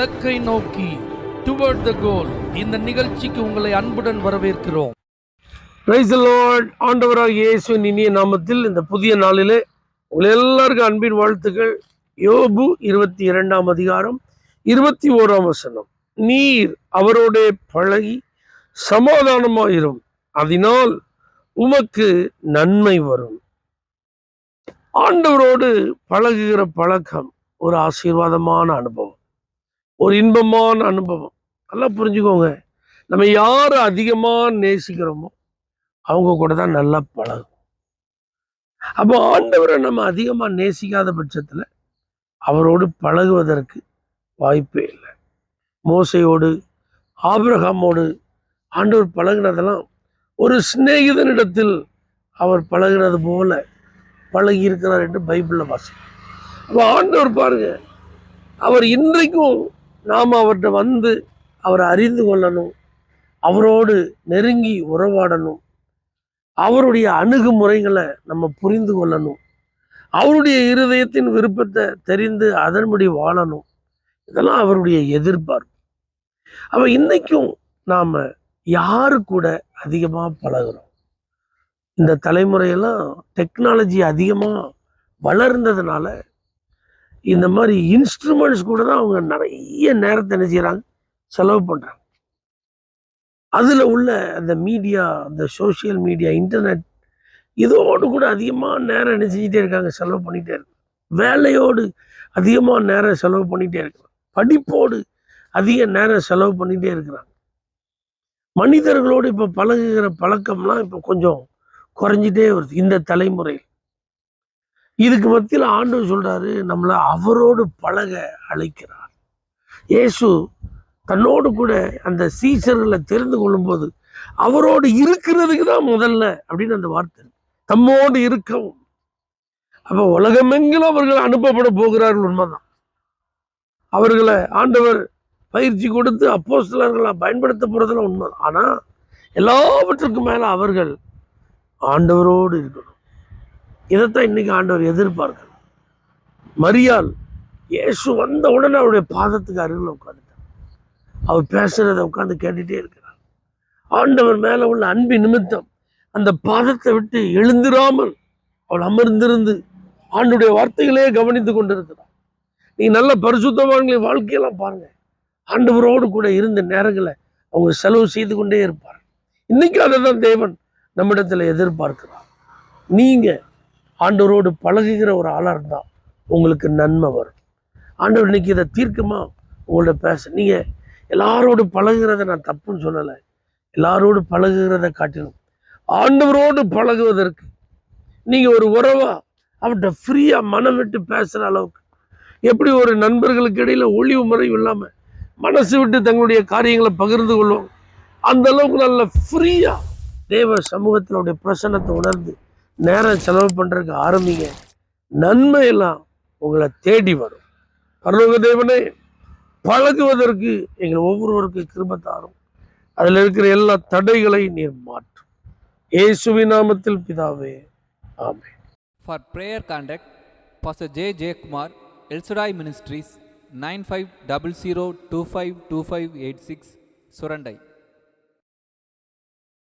இலக்கை நோக்கி டுவர்ட் த கோல் இந்த நிகழ்ச்சிக்கு உங்களை அன்புடன் வரவேற்கிறோம். Praise the Lord. ஆண்டவராகிய இயேசுவின் இனிய நாமத்தில் இந்த புதிய நாளிலே உங்கள் எல்லாருக்கும் அன்பின் வாழ்த்துக்கள். யோபு 22ஆம் அதிகாரம் 21ஆம் வசனம். நீர் அவரோடே பழகி சமாதானமாயிரும், அதனால் உமக்கு நன்மை வரும். ஆண்டவரோடு பழகுகிற பழக்கம் ஒரு ஆசீர்வாதமான அனுபவம், ஒரு இன்பமான அனுபவம். நல்லா புரிஞ்சுக்கோங்க, நம்ம யாரை அதிகமாக நேசிக்கிறோமோ அவங்க கூட தான் நல்லா பழகும். அப்போ ஆண்டவரை நம்ம அதிகமாக நேசிக்காத பட்சத்தில் அவரோடு பழகுவதற்கு வாய்ப்பே இல்லை. மோசையோடு ஆபிரகாமோடு ஆண்டவர் பழகினதெல்லாம் ஒரு சிநேகிதனிடத்தில் அவர் பழகினது போல பழகி இருக்கிறார் என்று பைபிளில் வாசிக்கிறோம். அப்போ ஆண்டவர் பாருங்க, அவர் இன்றைக்கும் நாம் அவர்கிட்ட வந்து அவரை அறிந்து கொள்ளணும், அவரோடு நெருங்கி உறவாடணும், அவருடைய அணுகுமுறைகளை நம்ம புரிந்து கொள்ளணும், அவருடைய இருதயத்தின் விருப்பத்தை தெரிந்து அதன்படி வாழணும். இதெல்லாம் அவருடைய எதிர்பார்ப்பு. அப்போ இன்னைக்கும் நாம் யாரு கூட அதிகமாக பழகிறோம்? இந்த தலைமுறையெல்லாம் டெக்னாலஜி அதிகமாக வளர்ந்ததுனால இந்த மாதிரி இன்ஸ்ட்ருமெண்ட்ஸ் கூட தான் அவங்க நிறைய நேரத்தை என்ன செய்கிறாங்க, செலவு பண்ணுறாங்க. அதில் உள்ள அந்த மீடியா, அந்த சோஷியல் மீடியா, இன்டர்நெட், இதோடு கூட அதிகமாக நேரம் என்ன செஞ்சிட்டே இருக்காங்க, செலவு பண்ணிகிட்டே இருக்காங்க. வேலையோடு அதிகமாக நேரம் செலவு பண்ணிகிட்டே இருக்கிறாங்க. படிப்போடு அதிக நேரம் செலவு பண்ணிகிட்டே இருக்கிறாங்க. மனிதர்களோடு இப்போ பழகுகிற பழக்கம்லாம் இப்போ கொஞ்சம் குறைஞ்சிட்டே வருது இந்த தலைமுறையில். இதுக்கு மத்தியில் ஆண்டவர் சொல்றாரு, நம்மளை அவரோடு பழக அழைக்கிறார். இயேசு தன்னோடு கூட அந்த சீசர்களை தெரிந்து கொள்ளும்போது அவரோடு இருக்கிறதுக்கு தான் முதல்ல அப்படின்னு அந்த வார்த்தை, தம்மோடு இருக்கவும். அப்போ உலகமெங்கிலும் அவர்கள் அனுப்பப்பட போகிறார்கள், உண்மைதான். அவர்களை ஆண்டவர் பயிற்சி கொடுத்து அப்போஸ்தலர்களை பயன்படுத்த போறதுல உண்மைதான். ஆனா எல்லாவற்றுக்கும் மேல அவர்கள் ஆண்டவரோடு இருக்கணும். இதைத்தான் இன்னைக்கு ஆண்டவர் எதிர்பார்க்கிறார். மரியாள் இயேசு வந்த உடனே அவருடைய பாதத்துக்கு அருகில் உட்காந்துட்டார். அவர் பேசுறதை உட்காந்து கேட்டுட்டே இருக்கிறார். ஆண்டவர் மேல உள்ள அன்பின் நிமித்தம் அந்த பாதத்தை விட்டு எழுந்திராமல் அவள் அமர்ந்திருந்து ஆண்டுடைய வார்த்தைகளே கவனித்து கொண்டிருக்கிறார். நீ நல்ல பரிசுத்தவான்களின் வாழ்க்கையெல்லாம் பாருங்க, ஆண்டவரோடு கூட இருந்த நேரங்களை அவங்க செலவு செய்து கொண்டே இருப்பார். இன்னைக்கு அதை தான் தேவன் நம்மிடத்தில் எதிர்பார்க்கிறார். நீங்க ஆண்டவரோடு பழகுகிற ஒரு ஆளாக இருந்தால் உங்களுக்கு நன்மை வரும். ஆண்டவர் இன்னைக்கு இதை தீர்க்கமா உங்கள்ட்ட பேச, நீங்க எல்லாரோடு பழகுறத நான் தப்புன்னு சொல்லலை. எல்லாரோடு பழகுகிறத காட்டிலும் ஆண்டவரோடு பழகுவதற்கு நீங்க ஒரு உறவா அவர்கிட்ட ஃப்ரீயா மனம் விட்டு பேசுற அளவுக்கு, எப்படி ஒரு நண்பர்களுக்கு இடையில ஒளிவு முறையும் இல்லாம மனசு விட்டு தங்களுடைய காரியங்களை பகிர்ந்து கொள்வோம், அந்த அளவுக்கு நல்ல ஃப்ரீயா தேவ சமூகத்தினுடைய பிரசன்னத்தை உணர்ந்து நேரம் செலவு பண்றதுக்கு ஆரம்பிங்க. நன்மையெல்லாம் உங்களை தேடி வரும். பரலோக தேவனே, பழகுவதற்கு எங்கள் ஒவ்வொருவருக்கு கிருபை தாரும். அதில் இருக்கிற எல்லா தடைகளை நீர் மாற்றும். இயேசுவின் நாமத்தில் பிதாவே, ஆமென். For prayer contact, Pastor J. J. Kumar, El Shaddai Ministries, 9500252586, Surandai.